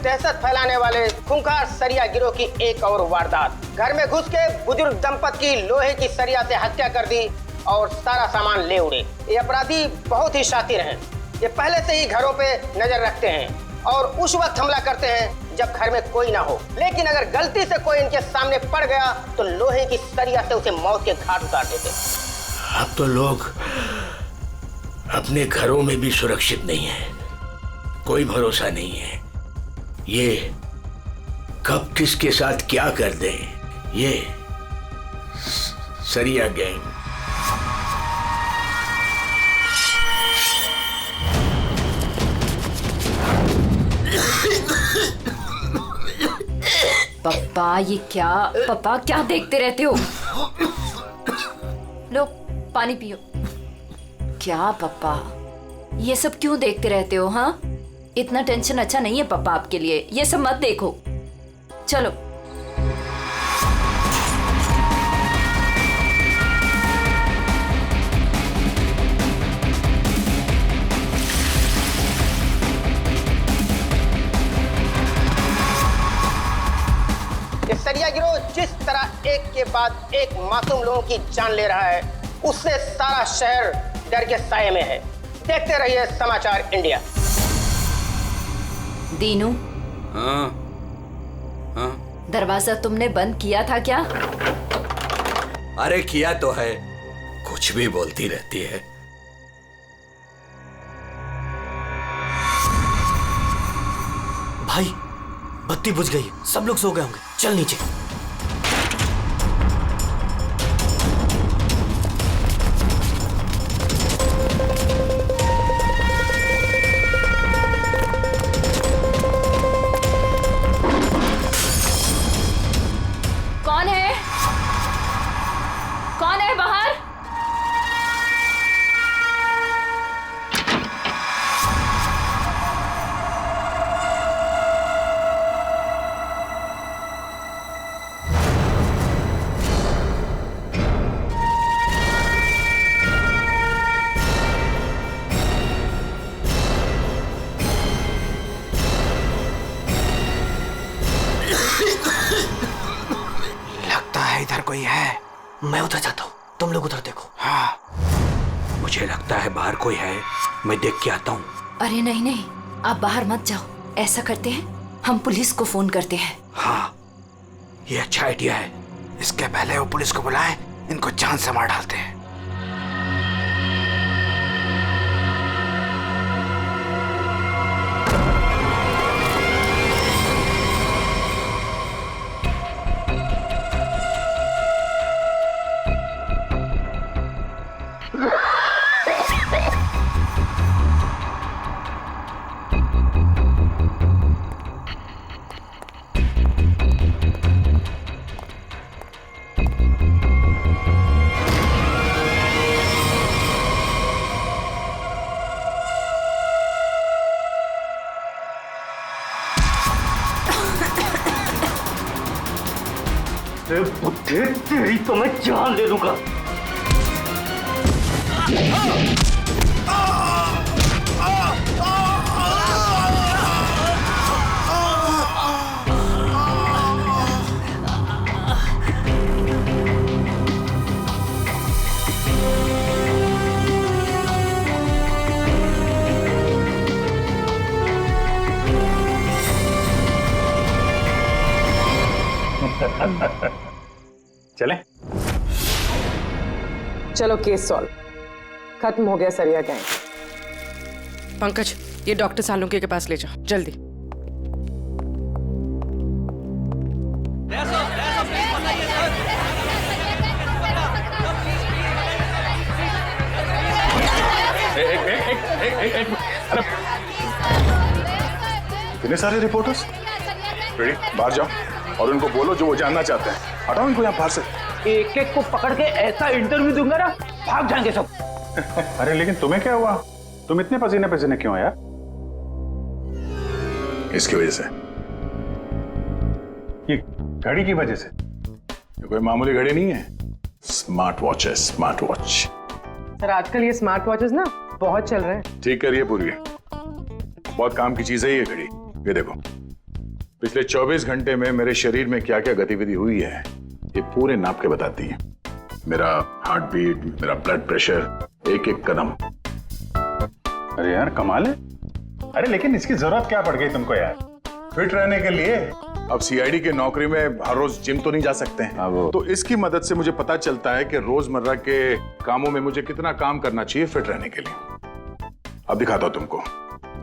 दहशत फैलाने वाले खूंखार सरिया गिरोह की एक और वारदात। घर में घुस के बुजुर्ग दंपति की लोहे की सरिया से हत्या कर दी और सारा सामान ले उड़े। ये अपराधी बहुत ही शातिर हैं। ये पहले से ही घरों पे नजर रखते हैं और उस वक्त हमला करते हैं जब घर में कोई ना हो। लेकिन अगर गलती से कोई इनके सामने पड़ गया तो लोहे की सरिया से उसे मौत के घाट उतार देते। अब तो लोग अपने घरों में भी सुरक्षित नहीं है, कोई भरोसा नहीं है। ये कब किसके साथ क्या कर दे, ये सरिया गैंग। पापा ये क्या, पापा क्या देखते रहते हो? लो पानी पियो। क्या पापा ये सब क्यों देखते रहते हो? हाँ, इतना टेंशन अच्छा नहीं है पापा आपके लिए, ये सब मत देखो। चलो ये सरिया गिरोह जिस तरह एक के बाद एक मासूम लोगों की जान ले रहा है, उससे सारा शहर डर के साए में है। देखते रहिए समाचार इंडिया। दीनू, हाँ हाँ, दरवाजा तुमने बंद किया था क्या? अरे किया तो है, कुछ भी बोलती रहती है। भाई बत्ती बुझ गई, सब लोग सो गए होंगे, चल नीचे। कौन है? कौन है बाहर? लगता है इधर कोई है। मैं उधर जाता हूँ, तुम लोग उधर देखो। हाँ, मुझे लगता है बाहर कोई है, मैं देख के आता हूँ। अरे नहीं नहीं, आप बाहर मत जाओ। ऐसा करते हैं, हम पुलिस को फोन करते हैं। हाँ, ये अच्छा आइडिया है। इसके पहले वो पुलिस को बुलाएं, इनको जान से मार डालते हैं। बुद्धि तेरी तो मैं जान ले लूंगा। चले? चलो केस सॉल्व, खत्म हो गया सरिया गैंग। पंकज, ये डॉक्टर सालुंके के पास ले जाओ जल्दी। इतने सारे रिपोर्टर्स रेडी, बाहर जाओ और उनको बोलो जो वो जानना चाहते हैं। हटाओ इनको यहाँ बाहर से। एक एक को पकड़ के ऐसा इंटरव्यू दूंगा ना, भाग जाएंगे सब। अरे लेकिन तुम्हें क्या हुआ? तुम इतने पसीने पसीने क्यों यार? इसकी वजह से, ये घड़ी की वजह से। ये कोई मामूली घड़ी नहीं है, स्मार्ट वॉच है, स्मार्ट वॉच। सर आजकल ये स्मार्ट वॉचेस ना बहुत चल रहे हैं। ठीक करिए पूरी, बहुत काम की चीज है ये घड़ी। ये देखो, पिछले 24 घंटे में मेरे शरीर में क्या क्या गतिविधि हुई है ये पूरे नाप के बताती है। मेरा हार्ट बीट, मेरा ब्लड प्रेशर, एक एक कदम। अरे यार कमाल है। अरे लेकिन इसकी जरूरत क्या पड़ गई तुमको यार, फिट रहने के लिए? अब सीआईडी की नौकरी में हर रोज जिम तो नहीं जा सकते हैं, तो इसकी मदद से मुझे पता चलता है कि रोजमर्रा के कामों में मुझे कितना काम करना चाहिए फिट रहने के लिए। अब दिखाता हूं तुमको।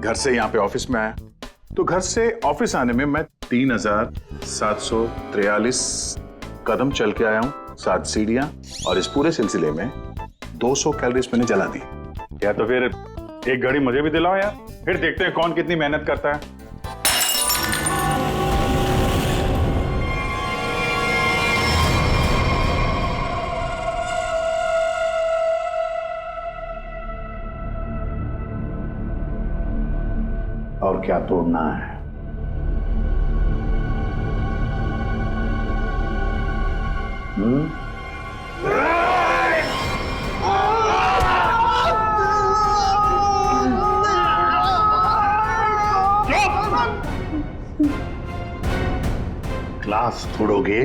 घर से यहाँ पे ऑफिस में आया, तो घर से ऑफिस आने में मैं 3743 कदम चल के आया हूँ, 7 सीढ़ियां, और इस पूरे सिलसिले में 200 कैलोरीज मैंने जला दी। या तो फिर एक घड़ी मुझे भी दिलाओ यार, फिर देखते हैं कौन कितनी मेहनत करता है। और क्या तोड़ना है? ग्लास तोड़ोगे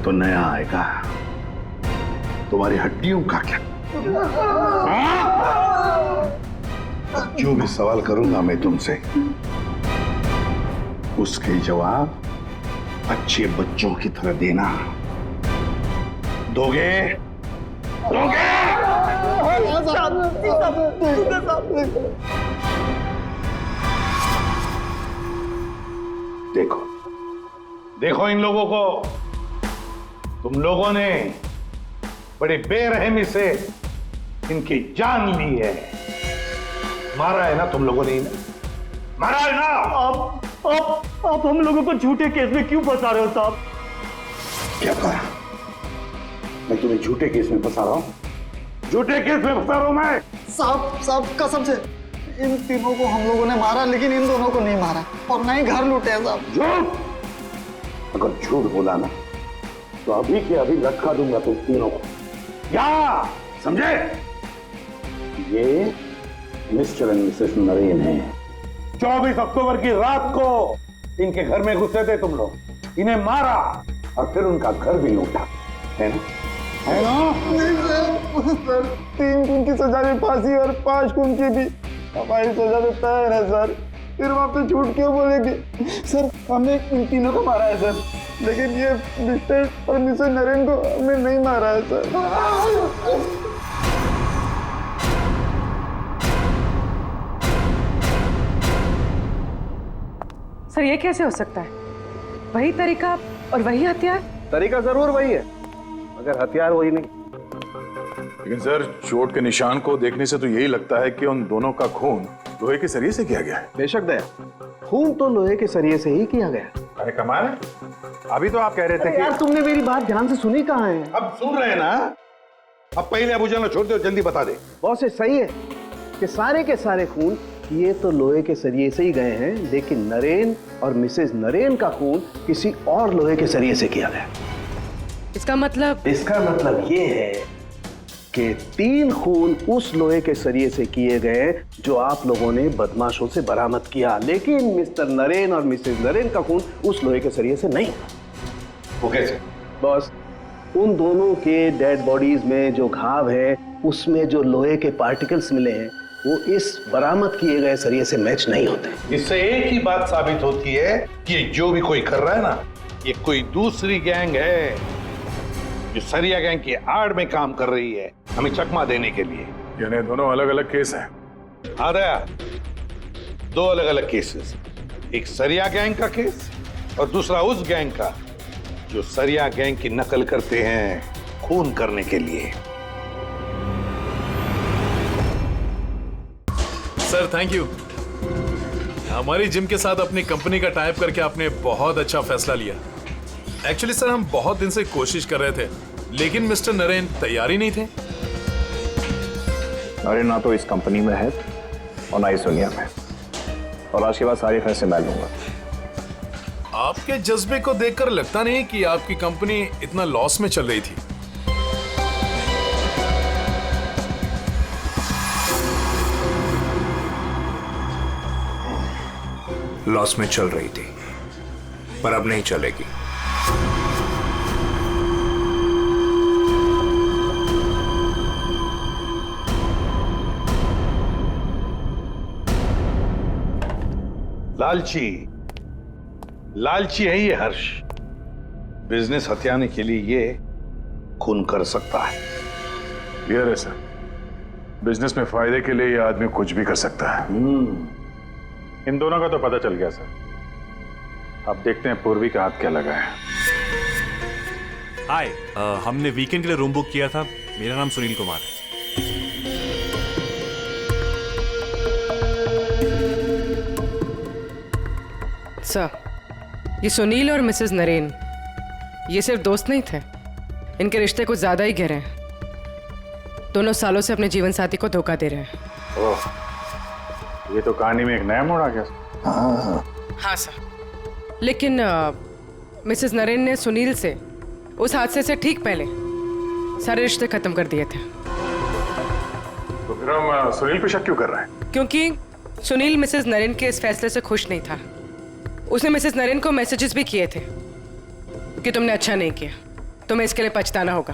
तो नया आएगा, तुम्हारी हड्डियों का क्या? जो भी सवाल करूंगा मैं तुमसे, उसके जवाब अच्छे बच्चों की तरह देना। दोगे? दोगे? देखो देखो इन लोगों को, तुम लोगों ने बड़ी बेरहमी से इनकी जान ली है। मारा है ना तुम लोगों ने इन्हें? मारा है ना? आप हम लोगों को झूठे केस में क्यों फंसा रहे हो साहब? क्या कहा? मैं तुम्हें झूठे केस में फंसा रहा हूं? झूठे केस में फंसा रहा हूं मैं? साहब कसम से इन तीनों को हम लोगों ने मारा, लेकिन इन दोनों को नहीं मारा और ना ही घर लूटे हैं साहब। झूठ! अगर झूठ बोला ना तो अभी के अभी लटका दूंगा तुम तीनों को। क्या समझे? ये मिस्टर एंड मिसेस नरेन है। 24 अक्टूबर की रात को इनके घर में घुसे थे तुम लोग, इन्हें मारा और फिर उनका घर भी लूटा, है ना? है ना? नहीं सर, 3 खून की सजा में फांसी और 5 खून की भी हमारी सजा में तय है सर। फिर वहां पे झूठ क्यों बोलेंगे? सर हमने इन तीनों को मारा है सर, लेकिन ये मिस्टर और मिसेस नरेन को हमने नहीं मारा है सर। सर ये कैसे हो सकता है? वही तरीका और वही हथियार? तरीका जरूर वही है, मगर हथियार वही नहीं। लेकिन सर, चोट के निशान को देखने से तो यही लगता है कि उन दोनों का खून लोहे के सरिये से किया गया है। बेशक दया, खून तो लोहे के सरिये से ही किया गया। अरे कमाल है, अभी तो आप कह रहे थे कि... यार तुमने मेरी बात ध्यान से सुनी कहाँ है? अब सुन रहे हैं ना? अब पहले अबू जान छोड़ दो, जल्दी बता दे। बहुत से सही है कि सारे के सारे खून ये तो लोहे के सरिये से ही गए हैं, लेकिन नरेन और मिसेस नरेन का खून किसी और लोहे के सरिये से किया गया। इसका मतलब ये है कि 3 खून उस लोहे के सरिये से किए गए जो आप लोगों ने बदमाशों से बरामद किया, लेकिन मिस्टर नरेन और मिसेस नरेन का खून उस लोहे के सरिये से नहीं। वो कैसे? बस उन दोनों के डेड बॉडीज में जो घाव है उसमें जो लोहे के पार्टिकल्स मिले हैं वो इस बरामद किए गए सरिये से मैच नहीं होते। इससे एक ही बात साबित होती है कि जो भी कोई कर रहा है ना, ये कोई दूसरी गैंग है जो सरिया गैंग की आड़ में काम कर रही है, हमें चकमा देने के लिए। यानी दोनों अलग अलग केस हैं। हाँ दया, 2 अलग अलग केसेस, एक सरिया गैंग का केस और दूसरा उस गैंग का जो सरिया गैंग की नकल करते हैं खून करने के लिए। Sir thank you. हमारी जिम के साथ अपनी कंपनी का टाइप करके आपने बहुत अच्छा फैसला लिया। एक्चुअली सर हम बहुत दिन से कोशिश कर रहे थे, लेकिन मिस्टर नरेन तैयार ही नहीं थे। नरेन ना तो इस कंपनी में है और ना इस दुनिया में, और आज के बाद सारे फैसले मैं लूंगा। आपके जज्बे को देखकर लगता नहीं कि आपकी कंपनी इतना लॉस में चल रही थी। लॉस में चल रही थी, पर अब नहीं चलेगी। लालची है ये हर्ष। बिजनेस हथियाने के लिए ये खून कर सकता है। क्लियर है सर, बिजनेस में फायदे के लिए ये आदमी कुछ भी कर सकता है। इन दोनों का तो पता चल गया सर। अब देखते हैं पूर्वी का हाथ क्या लगा है। हाय, हमने वीकेंड के लिए रूम बुक किया था। मेरा नाम सुनील कुमार है। सर, ये सुनील और मिसेस नरेन ये सिर्फ दोस्त नहीं थे, इनके रिश्ते कुछ ज्यादा ही गहरे हैं। दोनों सालों से अपने जीवन साथी को धोखा दे रहे हैं। ओह, ये तो कहानी में एक नया मोड़ आ गया। हाँ सर, लेकिन मिसेस नरेन ने सुनील से उस हादसे से ठीक पहले सारे रिश्ते खत्म कर दिए थे। तो फिर हम सुनील पे शक क्यों कर रहे हैं? क्योंकि सुनील मिसेस नरेन के इस फैसले से खुश नहीं था। उसने मिसेस नरेन को मैसेजेस भी किए थे कि तुमने अच्छा नहीं किया, तुम्हें इसके लिए पछताना होगा।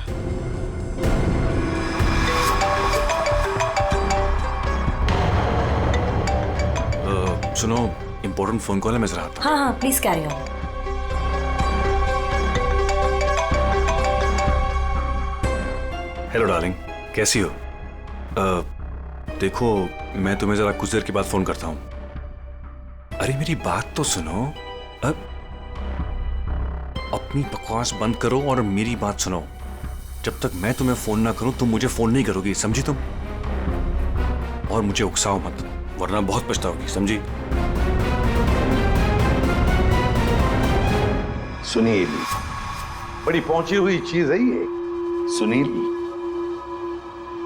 सुनो, इंपॉर्टेंट फोन कॉल है, मैं जरा आता हूं। हाँ, please carry on. Hello darling, कैसी हो? देखो, मैं तुम्हें जरा कुछ देर के बाद फोन करता हूँ। अरे मेरी बात तो सुनो। अपनी बकवास बंद करो और मेरी बात सुनो। जब तक मैं तुम्हें फोन ना करूं तुम मुझे फोन नहीं करोगी, समझी तुम? और मुझे उकसाओ मत, वरना बहुत पछताओगी, समझी? सुनील बड़ी पहुंची हुई चीज है ये। सुनील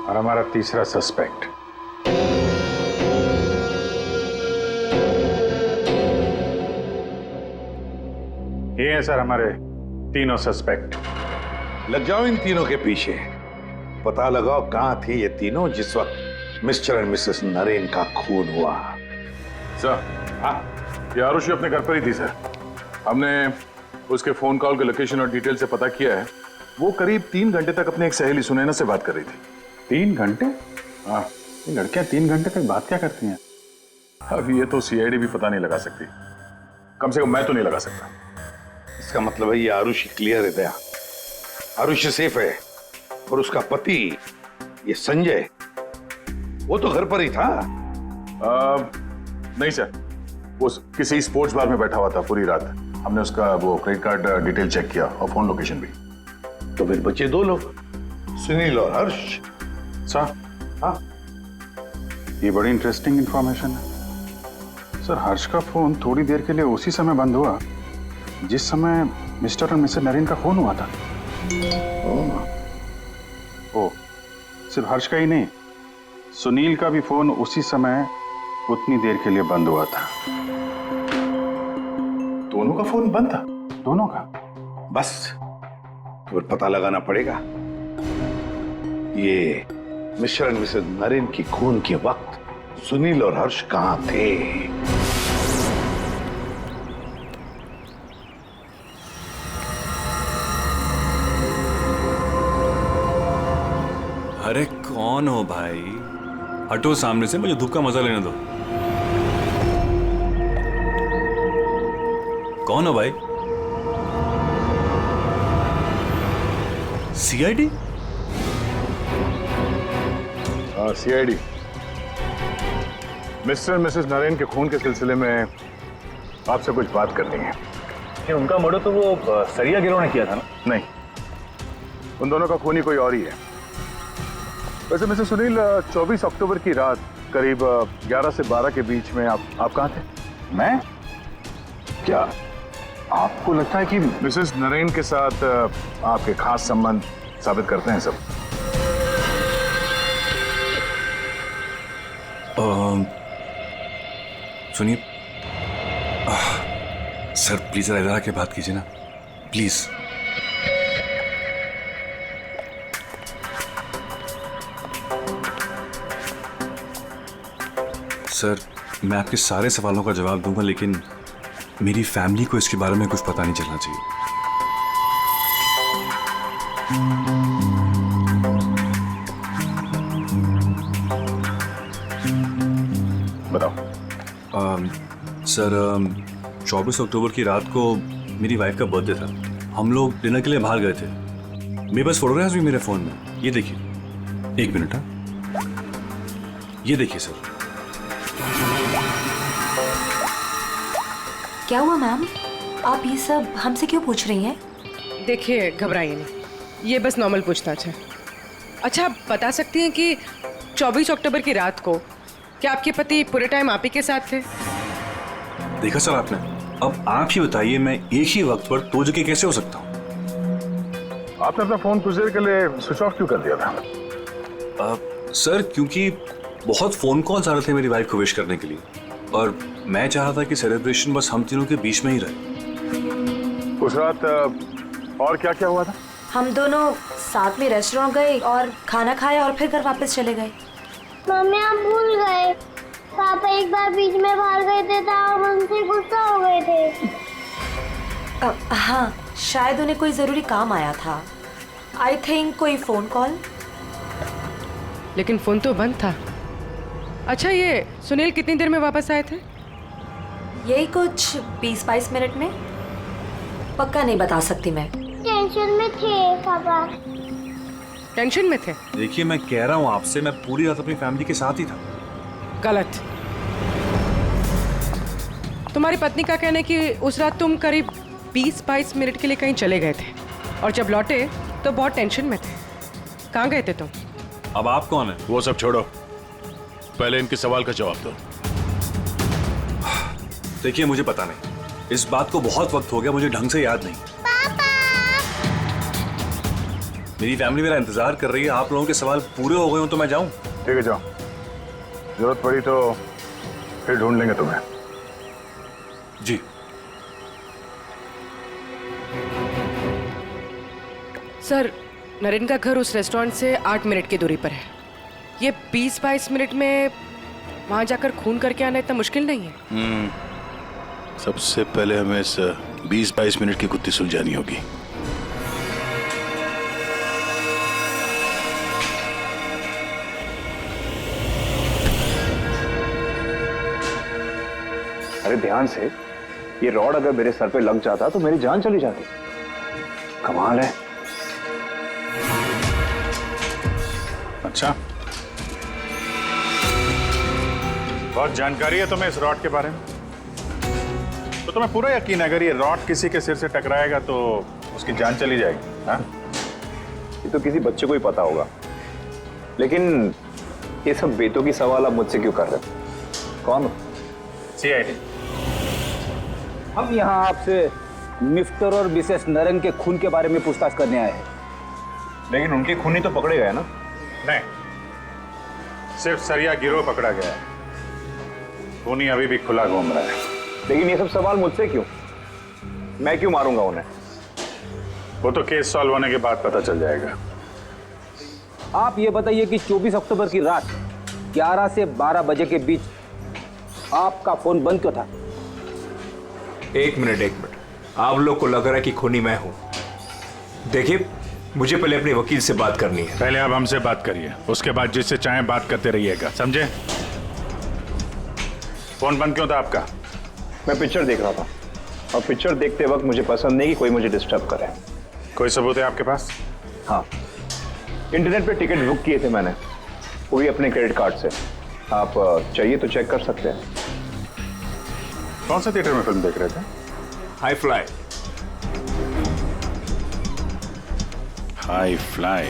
और हमारा तीसरा सस्पेक्ट। ये हैं सर हमारे तीनों सस्पेक्ट। लग जाओ इन तीनों के पीछे। पता लगाओ कहां थे ये तीनों जिस वक्त मिस्टर एंड मिसेस नरेन का खून हुआ। सर, हाँ, ये आरुषि अपने घर पर ही थी सर। हमने उसके फोन कॉल के लोकेशन और डिटेल से पता किया है। वो करीब 3 घंटे तक अपनी एक सहेली सुनैना से बात कर रही थी। 3 घंटे? हाँ, ये लड़कियां 3 घंटे तक बात क्या करती हैं? अब ये तो सीआईडी भी पता नहीं लगा सकती, कम से कम मैं तो नहीं लगा सकता। इसका मतलब है ये आरुषि क्लियर है दया। आरुषि सेफ है और उसका पति ये संजय वो तो घर पर ही था। नहीं सर, वो किसी स्पोर्ट्स बार में बैठा हुआ था पूरी रात। हमने उसका वो क्रेडिट कार्ड डिटेल चेक किया और फोन लोकेशन भी। तो फिर बचे 2 लोग, सुनील और हर्ष। सर, हाँ, ये बड़ी इंटरेस्टिंग इंफॉर्मेशन है सर। हर्ष का फोन थोड़ी देर के लिए उसी समय बंद हुआ जिस समय मिस्टर और मिसेस नरेन का खून हुआ था। ओ, सिर्फ हर्ष का ही नहीं, सुनील का भी फोन उसी समय उतनी देर के लिए बंद हुआ था। दोनों का फोन बंद था? दोनों का। बस तो पता लगाना पड़ेगा ये मिस्टर एंड मिसेस नरेन की खून के वक्त सुनील और हर्ष कहां थे। अरे कौन हो भाई? हटो सामने से, मुझे धूप का मजा लेने दो। कौन हो भाई? सीआईडी? हाँ, सीआईडी। मिस्टर और मिसेस नरेन के खून के सिलसिले में आपसे कुछ बात करनी है। कि उनका मर्डर तो वो सरिया गिरोह ने किया था ना? नहीं, उन दोनों का खूनी कोई और ही है। वैसे मिस्टर सुनील, 24 अक्टूबर की रात करीब 11 से 12 के बीच में आप कहाँ थे? मैं? क्या आपको लगता है कि मिसेस नरेन के साथ आपके खास संबंध साबित करते हैं सब? सुनिए सर, प्लीज इधर आके बात कीजिए ना, प्लीज। सर, मैं आपके सारे सवालों का जवाब दूंगा, लेकिन मेरी फैमिली को इसके बारे में कुछ पता नहीं चलना चाहिए। बताओ। सर 24 अक्टूबर की रात को मेरी वाइफ का बर्थडे था। हम लोग डिनर के लिए बाहर गए थे। मेरे पास फोटोग्राफ्स भी मेरे फोन में, ये देखिए। एक मिनट। हाँ, ये देखिए सर। क्या हुआ मैम, आप ये सब हमसे क्यों पूछ रही हैं? देखिए, घबराइए नहीं, ये बस नॉर्मल पूछताछ है। अच्छा, आप बता सकती हैं कि 24 अक्टूबर की रात को क्या आपके पति पूरे टाइम आप ही के साथ थे? देखा सर आपने, अब आप ही बताइए, मैं एक ही वक्त पर दो जगह कैसे हो सकता हूँ? आपने अपना फोन कुछ देर के लिए स्विच ऑफ क्यों कर दिया था? सर क्योंकि बहुत फोन कॉल्स आ रहे थे मेरी वाइफ को विश करने के लिए, और मैं चाह रहा था कि सेलिब्रेशन बस हम तीनों के बीच में ही रहे। उस रात और क्या क्या हुआ था? हम दोनों साथ में रेस्टोरेंट गए और खाना खाया और फिर घर वापस चले गए। मम्मी आप भूल गए, पापा एक बार बीच में बाहर गए थे तो हम उनसे गुस्सा हो गए थे। हाँ, शायद उन्हें कोई जरूरी काम आया था। आई थिंक कोई फोन कॉल। लेकिन फोन तो बंद था। अच्छा, ये सुनील कितनी देर में वापस आए थे? यही कुछ 20-22 मिनट में। पक्का नहीं बता सकती मैं। टेंशन में थे पापा। टेंशन में थे? देखिए, मैं कह रहा हूँ आपसे, मैं पूरी रात अपनी फैमिली के साथ ही था। गलत। तुम्हारी पत्नी का कहना है कि उस रात तुम करीब 20-22 मिनट के लिए कहीं चले गए थे और जब लौटे तो बहुत टेंशन में थे। कहाँ गए थे तुम? अब आप कौन है? वो सब छोड़ो, पहले इनके सवाल का जवाब दो। देखिए, मुझे पता नहीं, इस बात को बहुत वक्त हो गया, मुझे ढंग से याद नहीं। मेरी फैमिली मेरा इंतजार कर रही है। आप लोगों के सवाल पूरे हो गए हो तो मैं जाऊं? ठीक है, जाओ। जरूरत पड़ी तो फिर ढूंढ लेंगे तुम्हें। जी। सर, नरेन का घर उस रेस्टोरेंट से 8 मिनट की दूरी पर है। ये 20-22 मिनट में वहां जाकर खून करके आना इतना मुश्किल नहीं है। सबसे पहले हमें इस 20-22 मिनट की गुत्थी सुलझानी होगी। अरे ध्यान से, ये रॉड अगर मेरे सर पे लग जाता तो मेरी जान चली जाती। कमाल है। अच्छा, बहुत जानकारी है तुम्हें इस रॉड के बारे में। तो तुम्हें पूरा यकीन है अगर ये रॉड किसी के सिर से टकराएगा तो उसकी जान चली जाएगी? हाँ? ये तो किसी बच्चे को ही पता होगा, लेकिन ये सब बेतों की सवाल आप मुझसे क्यों कर रहे हो? कौन हो? CID। हम यहाँ आपसे मिस्टर और मिसेस नरेन के खून के बारे में पूछताछ करने आए हैं। लेकिन उनके खूनी तो पकड़े गए ना? नहीं, सिर्फ सरिया गिरोह पकड़ा गया है। खूनी अभी भी खुला घूम रहा है। लेकिन ये सब सवाल मुझसे क्यों? मैं क्यों मारूंगा उन्हें? वो तो केस सॉल्व होने के बाद पता चल जाएगा। आप ये बताइए कि 24 अक्टूबर की रात 11 से 12 बजे के बीच आपका फोन बंद क्यों था? एक मिनट। आप लोग को लग रहा है कि खूनी मैं हूं। देखिए, मुझे पहले अपने वकील से बात करनी है। पहले आप हमसे बात करिए, उसके बाद जिससे चाहे बात करते रहिएगा, समझे? फोन बंद क्यों था आपका? मैं पिक्चर देख रहा था और पिक्चर देखते वक्त मुझे पसंद नहीं कि कोई मुझे डिस्टर्ब करे। कोई सबूत है आपके पास? हाँ, इंटरनेट पे टिकट बुक किए थे मैंने, वो भी अपने क्रेडिट कार्ड से। आप चाहिए तो चेक कर सकते हैं। कौन सा थिएटर में फिल्म देख रहे थे? High fly. High fly.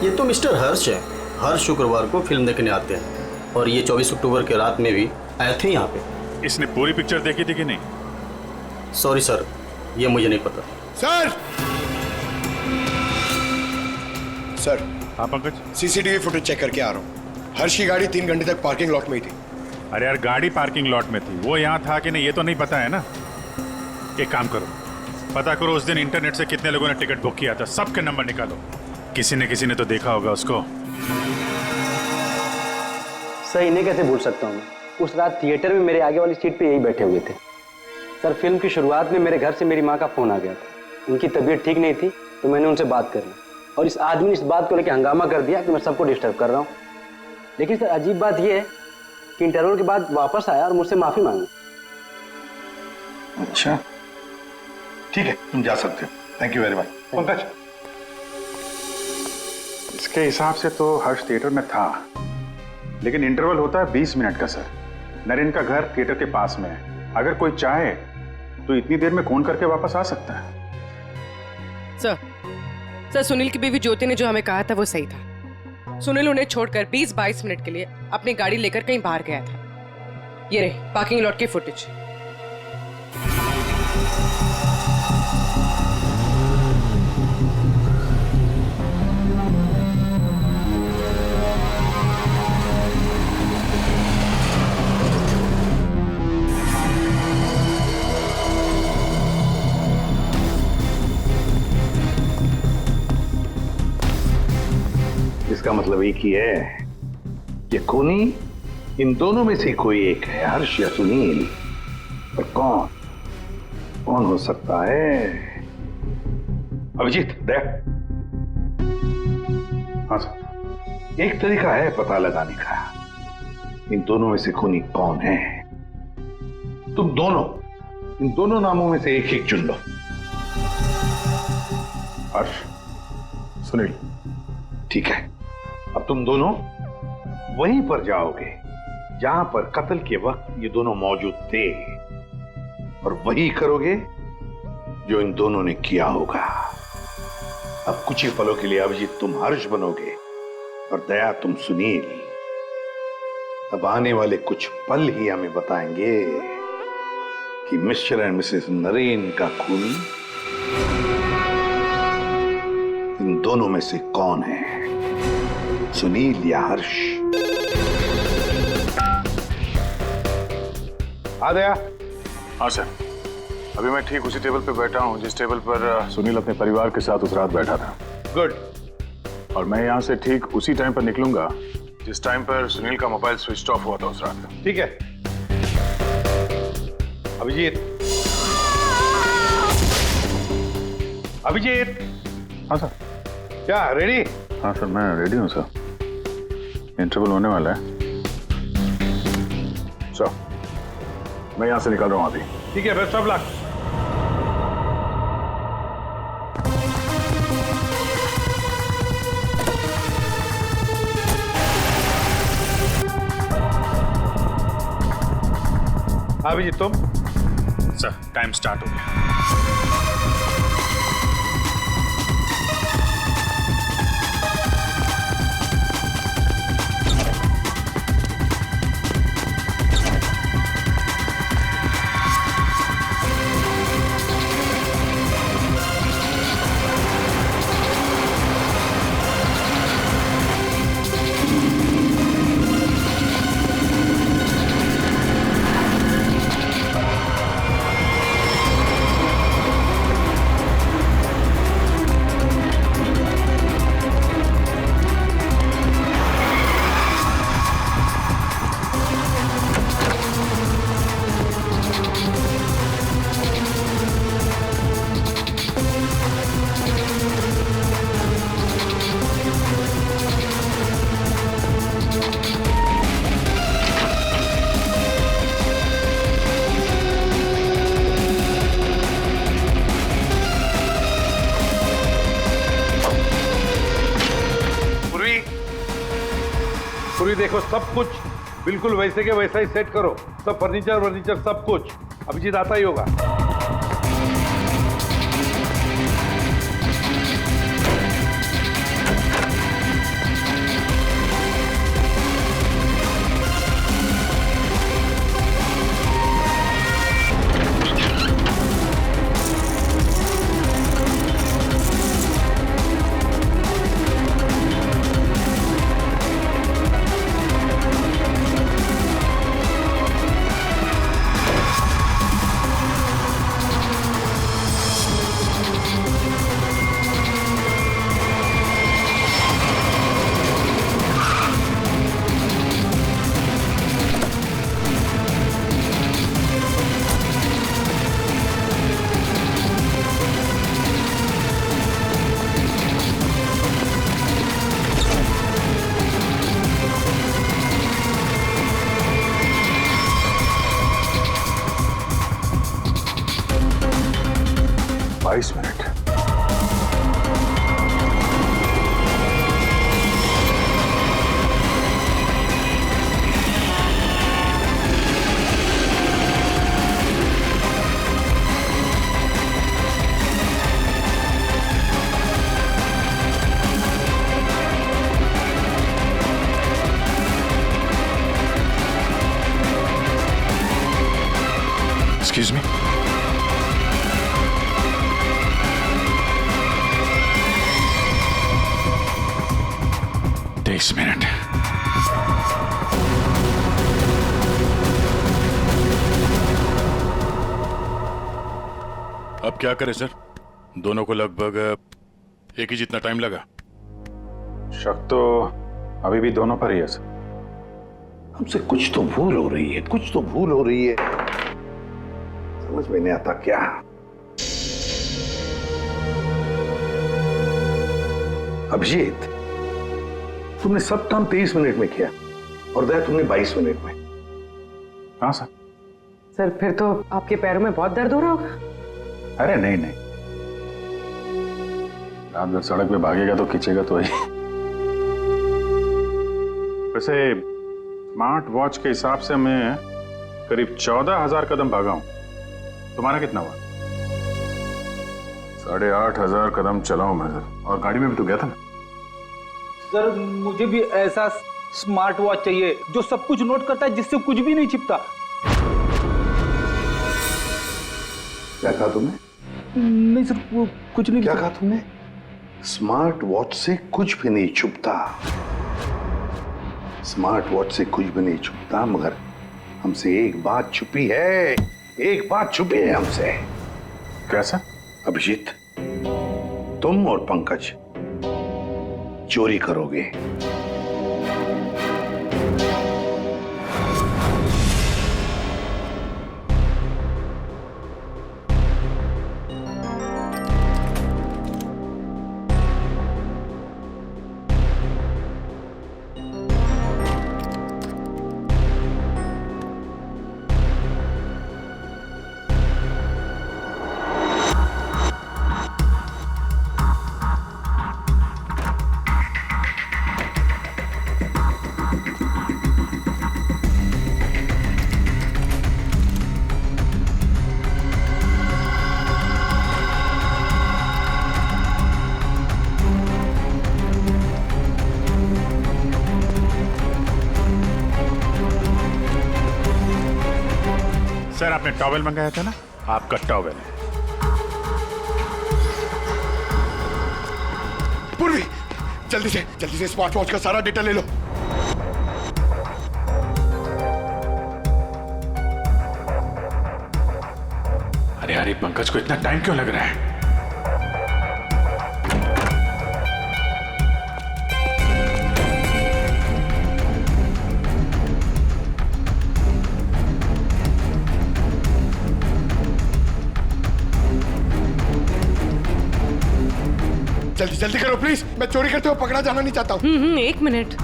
ये तो मिस्टर हर्ष है। हर शुक्रवार को फिल्म देखने आते हैं और ये 24 अक्टूबर के रात में भी आए थे यहाँ पे। इसने पूरी पिक्चर देखी थी कि नहीं? सॉरी सर, ये मुझे नहीं पता। सर, हाँ पंकज, CCTV फुटेज चेक करके आ रहा हूँ। हर्ष की गाड़ी 3 घंटे तक पार्किंग लॉट में ही थी। अरे यार, गाड़ी पार्किंग लॉट में थी, वो यहाँ था कि नहीं ये तो नहीं पता है ना। एक काम करो, पता करो उस दिन इंटरनेट से कितने लोगों ने टिकट बुक किया था, सबके नंबर निकालो। किसी ने तो देखा होगा उसको। सही नहीं कैसे भूल सकता हूँ मैं? उस रात थिएटर में मेरे आगे वाली सीट पे यही बैठे हुए थे। सर, फिल्म की शुरुआत में मेरे घर से मेरी माँ का फोन आ गया था। उनकी तबीयत ठीक नहीं थी तो मैंने उनसे बात कर ली और इस आदमी ने इस बात को लेकर हंगामा कर दिया कि मैं सबको डिस्टर्ब कर रहा हूँ। लेकिन सर अजीब बात यह है कि इंटरवल के बाद वापस आया और मुझसे माफी मांगी। अच्छा ठीक है, तुम जा सकते हो। Thank you very much. Pankaj, इसके हिसाब से तो हर्ष थिएटर में था, लेकिन इंटरवल होता है 20 मिनट का सर। नरेन का घर थिएटर के पास में है, अगर कोई चाहे तो इतनी देर में फोन करके वापस आ सकता है। सर, सुनील की बीवी ज्योति ने जो हमें कहा था वो सही था। सुनील उन्हें छोड़कर 20-22 मिनट के लिए अपनी गाड़ी लेकर कहीं बाहर गया था। ये रहे पार्किंग लॉट की फुटेज। इसका मतलब एक ही है कि खूनी इन दोनों में से कोई एक है, हर्ष या सुनील। पर कौन हो सकता है? अभिजीत, दया। हाँ सर, एक तरीका है पता लगाने का, इन दोनों में से खूनी कौन है। तुम दोनों इन दोनों नामों में से एक चुन लो। हर्ष, सुनील। ठीक है, अब तुम दोनों वहीं पर जाओगे जहां पर कत्ल के वक्त ये दोनों मौजूद थे, और वही करोगे जो इन दोनों ने किया होगा। अब कुछ ही पलों के लिए अभिजीत तुम हर्ष बनोगे और दया तुम सुनील। अब आने वाले कुछ पल ही हमें बताएंगे कि मिस्टर एंड मिसेस नरेन का खूनी इन दोनों में से कौन है, सुनील या हर्ष। आ गया? हाँ सर, अभी मैं ठीक उसी टेबल पे बैठा हूँ जिस टेबल पर सुनील अपने परिवार के साथ उस रात बैठा था। गुड। और मैं यहाँ से ठीक उसी टाइम पर निकलूंगा जिस टाइम पर सुनील का मोबाइल स्विच ऑफ हुआ था उस रात। ठीक है अभिजीत। अभिजीत। हाँ सर। क्या रेडी? हाँ सर, मैं रेडी हूँ सर, इंटरवल होने वाला है। सर, मैं यहाँ से निकल रहा हूँ अभी। ठीक है, बेस्ट ऑफ लक। अभिजीत तुम? सर, टाइम स्टार्ट हो गया। पूरी देखो, सब कुछ बिल्कुल वैसे के वैसा ही सेट करो, सब फर्नीचर सब कुछ। अभिजीत आता ही होगा। Excuse me. तेईस मिनट। अब क्या करें सर? दोनों को लगभग एक ही जितना टाइम लगा। शक तो अभी भी दोनों पर ही है सर। हमसे कुछ तो भूल हो रही है, कुछ तो भूल हो रही है। समझ में नहीं आता क्या। अभिजीत, तुमने सब काम 23 मिनट में किया और दया तुमने 22 मिनट में। हाँ सर। सर फिर तो आपके पैरों में बहुत दर्द हो रहा होगा। अरे नहीं नहीं, रात भर सड़क पे भागेगा तो खींचेगा तो ही। वैसे स्मार्ट वॉच के हिसाब से मैं करीब 14,000 कदम भागा हूं। तुम्हारा कितना हुआ? 8,500 कदम चला हूं मैं सर। और गाड़ी में भी तो गया था ना सर। मुझे भी ऐसा स्मार्ट वॉच चाहिए जो सब कुछ नोट करता है, जिससे कुछ भी नहीं छिपता। क्या कहा तुमने? नहीं सर, कुछ नहीं। क्या कहा तुमने? स्मार्ट वॉच से कुछ भी नहीं छुपता। स्मार्ट वॉच से कुछ भी नहीं छुपता, मगर हमसे एक बात छुपी है। एक बात छुपी है हमसे। कैसा? अभिजीत, तुम और पंकज चोरी करोगे। सर, आपने टॉवेल मंगाया था ना? आपका टॉवेल है। पूर्वी, जल्दी से स्मार्ट वॉच का सारा डेटा ले लो। अरे अरे, पंकज को इतना टाइम क्यों लग रहा है? जल्दी करो प्लीज, मैं चोरी करते हुए पकड़ा जाना नहीं चाहता हूँ। एक minute.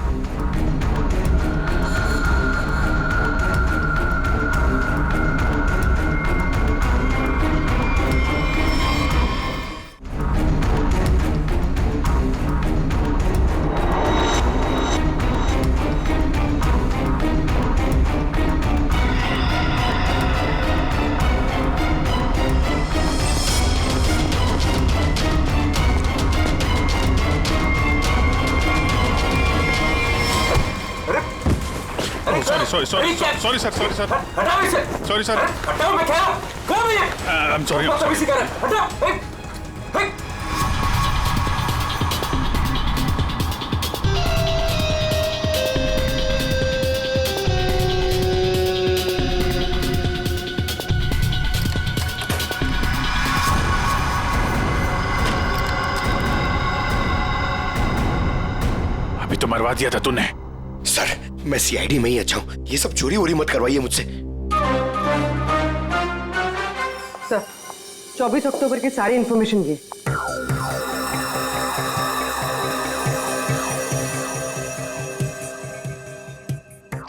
Sorry sir. Sorry sir. I'm sorry. अभी तो मरवा दिया था तूने। सर, मैं सीआईडी में ही अच्छा हूं। ये सब चोरी वोरी मत करवाइए मुझसे। सर, 24 अक्टूबर की सारी इंफॉर्मेशन ये।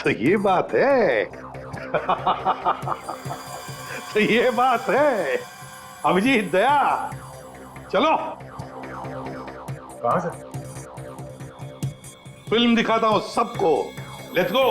तो ये बात है। तो ये बात है। अभिजीत, दया, चलो। कहां से? फिल्म दिखाता हूं सबको। Let's go.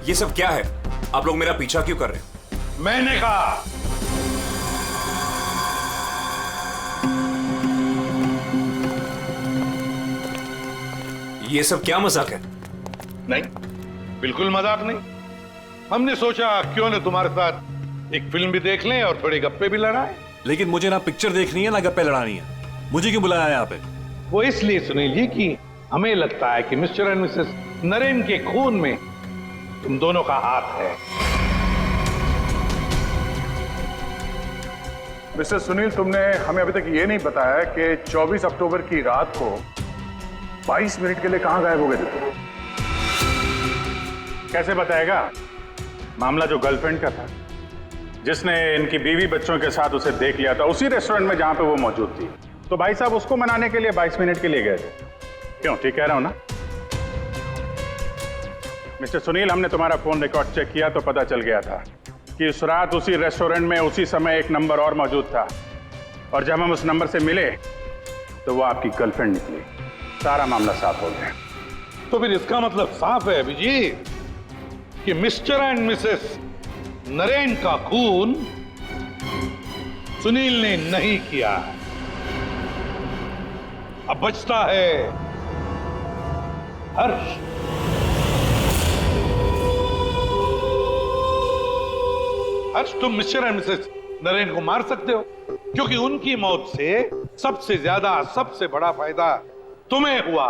ये सब क्या है? आप लोग मेरा पीछा क्यों कर रहे हैं? मैंने कहा ये सब क्या मजाक है? नहीं, बिल्कुल मजाक नहीं। हमने सोचा क्यों न तुम्हारे साथ एक फिल्म भी देख लें और थोड़ी गप्पे भी लड़ाएं। लेकिन मुझे ना पिक्चर देखनी है ना गप्पे लड़ानी है। मुझे क्यों बुलाया यहाँ पे? वो इसलिए सुनील जी कि हमें लगता है कि मिस्टर एंड मिसेस नरेन के खून में तुम दोनों का हाथ है। मिस्टर सुनील, तुमने हमें अभी तक ये नहीं बताया कि 24 अक्टूबर की रात को 22 मिनट के लिए कहां गायब हो गए थे तुम? कैसे बताएगा? मामला जो गर्लफ्रेंड का था, जिसने इनकी बीवी बच्चों के साथ उसे देख लिया था उसी रेस्टोरेंट में जहां पे वो मौजूद थी, तो भाई साहब उसको मनाने के लिए 22 मिनट के लिए गए थे। क्यों, ठीक कह रहा हूं ना? मिस्टर सुनील, हमने तुम्हारा फोन रिकॉर्ड चेक किया तो पता चल गया था कि उस रात उसी रेस्टोरेंट में उसी समय एक नंबर और मौजूद था, और जब हम उस नंबर से मिले तो वो आपकी गर्लफ्रेंड निकली। सारा मामला साफ हो गया। तो फिर इसका मतलब साफ है अभिजीत कि मिस्टर एंड मिसेस नरेन का खून सुनील ने नहीं किया है। अब बचता है हर्ष। हर्ष, तुम मिस्टर एंड मिसेस नरेन को मार सकते हो क्योंकि उनकी मौत से सबसे ज्यादा, सबसे बड़ा फायदा तुम्हें हुआ।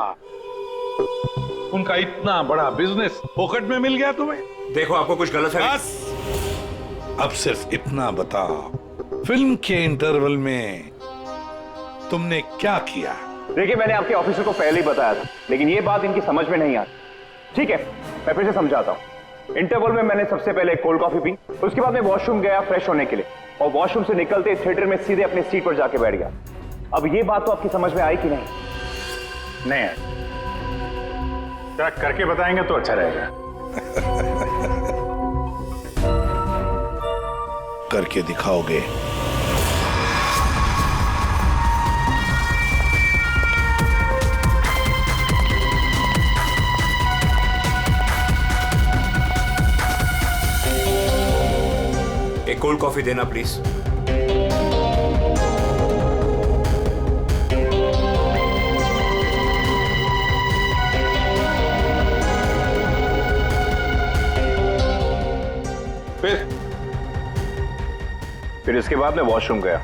उनका इतना बड़ा बिजनेस फोकट में मिल गया तुम्हें। देखो, आपको कुछ गलत है। बस अब सिर्फ इतना बताओ, फिल्म के इंटरवल में तुमने क्या किया? देखिए, मैंने आपके ऑफिसर को पहले ही बताया था, लेकिन ये बात इनकी समझ में नहीं आती। ठीक है, मैं फिर से समझाता हूँ। इंटरवल में मैंने सबसे पहले कोल्ड कॉफी पी, उसके बाद मैं वॉशरूम गया फ्रेश होने के लिए, और वॉशरूम से निकलते थिएटर में सीधे अपनी सीट पर जाके बैठ गया। अब ये बात तो आपकी समझ में आई कि नहीं? नहीं है। जरा करके बताएंगे तो अच्छा रहेगा। करके दिखाओगे? एक कोल्ड कॉफी देना प्लीज। फिर इसके बाद मैं वॉशरूम गया।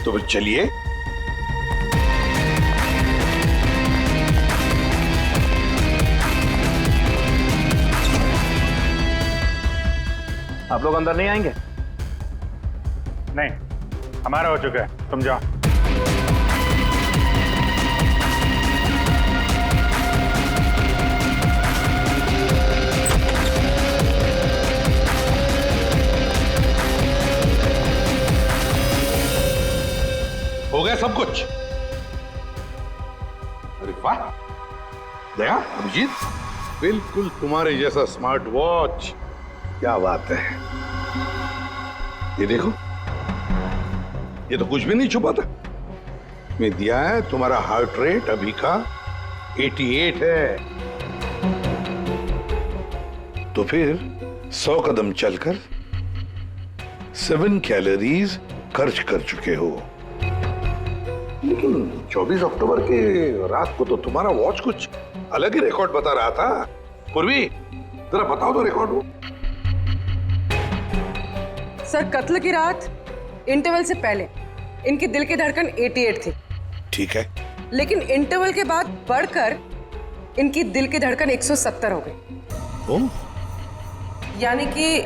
तो फिर चलिए। आप लोग अंदर नहीं आएंगे? नहीं, हमारा हो चुका है, तुम जाओ। हो गया सब कुछ? अरे वाह दया, अभिजीत, बिल्कुल तुम्हारे जैसा स्मार्ट वॉच। क्या बात है। ये देखो, ये तो कुछ भी नहीं छुपा था। मैं दिया है तुम्हारा हार्ट रेट अभी का 88 है। तो फिर 100 कदम चलकर 7 कैलोरीज खर्च कर चुके हो। लेकिन 24 अक्टूबर के रात को तो तुम्हारा वॉच कुछ अलग ही रिकॉर्ड बता रहा था। पूर्वी, जरा बताओ तो रिकॉर्ड वो। सर, कत्ल की रात इंटरवल से पहले इनकी दिल की धड़कन 88 थी। ठीक है। लेकिन इंटरवल के बाद बढ़कर इनकी दिल की धड़कन 170 हो गई। ओह। यानी कि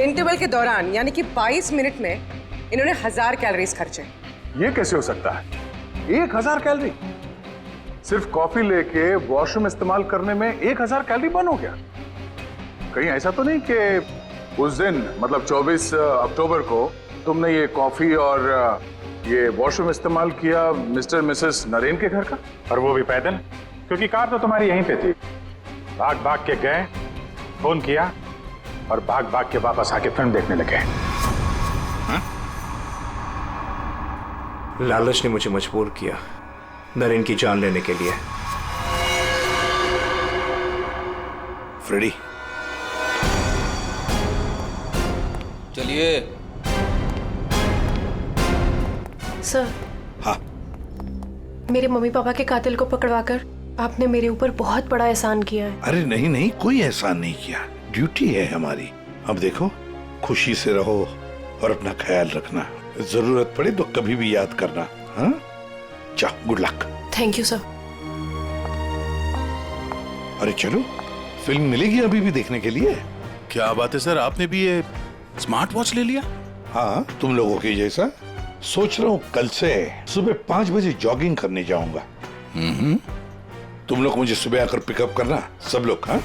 इंटरवल के दौरान, यानी कि 22 मिनट में इन्होंने 1000 कैलोरीज खर्चे। ये कैसे हो सकता है? 1000 कैलोरी? सिर्फ कॉफी लेके वॉशरूम इस्तेमाल करने में 1000 कैलोरी बर्न हो गया? कहीं ऐसा तो नहीं कि उस दिन, मतलब 24 अक्टूबर को तुमने ये कॉफी और ये वॉशरूम इस्तेमाल किया मिस्टर मिसेस नरेन के घर का, और वो भी पैदल? क्योंकि कार तो तुम्हारी यहीं पे थी। भाग भाग के गए, फोन किया और भाग भाग के वापस आके फिल्म देखने लगे। लालच ने मुझे मजबूर किया नरेन की जान लेने के लिए। फ्रेडी, चलिए। सर। हाँ। मेरे मम्मी पापा के कातिल को पकड़वाकर आपने मेरे ऊपर बहुत बड़ा एहसान किया है। अरे नहीं नहीं, कोई एहसान नहीं किया, ड्यूटी है हमारी। अब देखो, खुशी से रहो और अपना ख्याल रखना, जरूरत पड़े तो कभी भी याद करना। हाँ, जाओ, good luck. Thank you sir. अरे चलो, फिल्म मिलेगी अभी भी देखने के लिए। क्या बात है सर, आपने भी ये स्मार्ट वॉच ले लिया? हाँ, तुम लोगों के जैसा। सोच रहा हूँ कल से सुबह 5 बजे जॉगिंग करने जाऊंगा। तुम लोग मुझे सुबह आकर पिकअप करना, सब लोग। हाँ।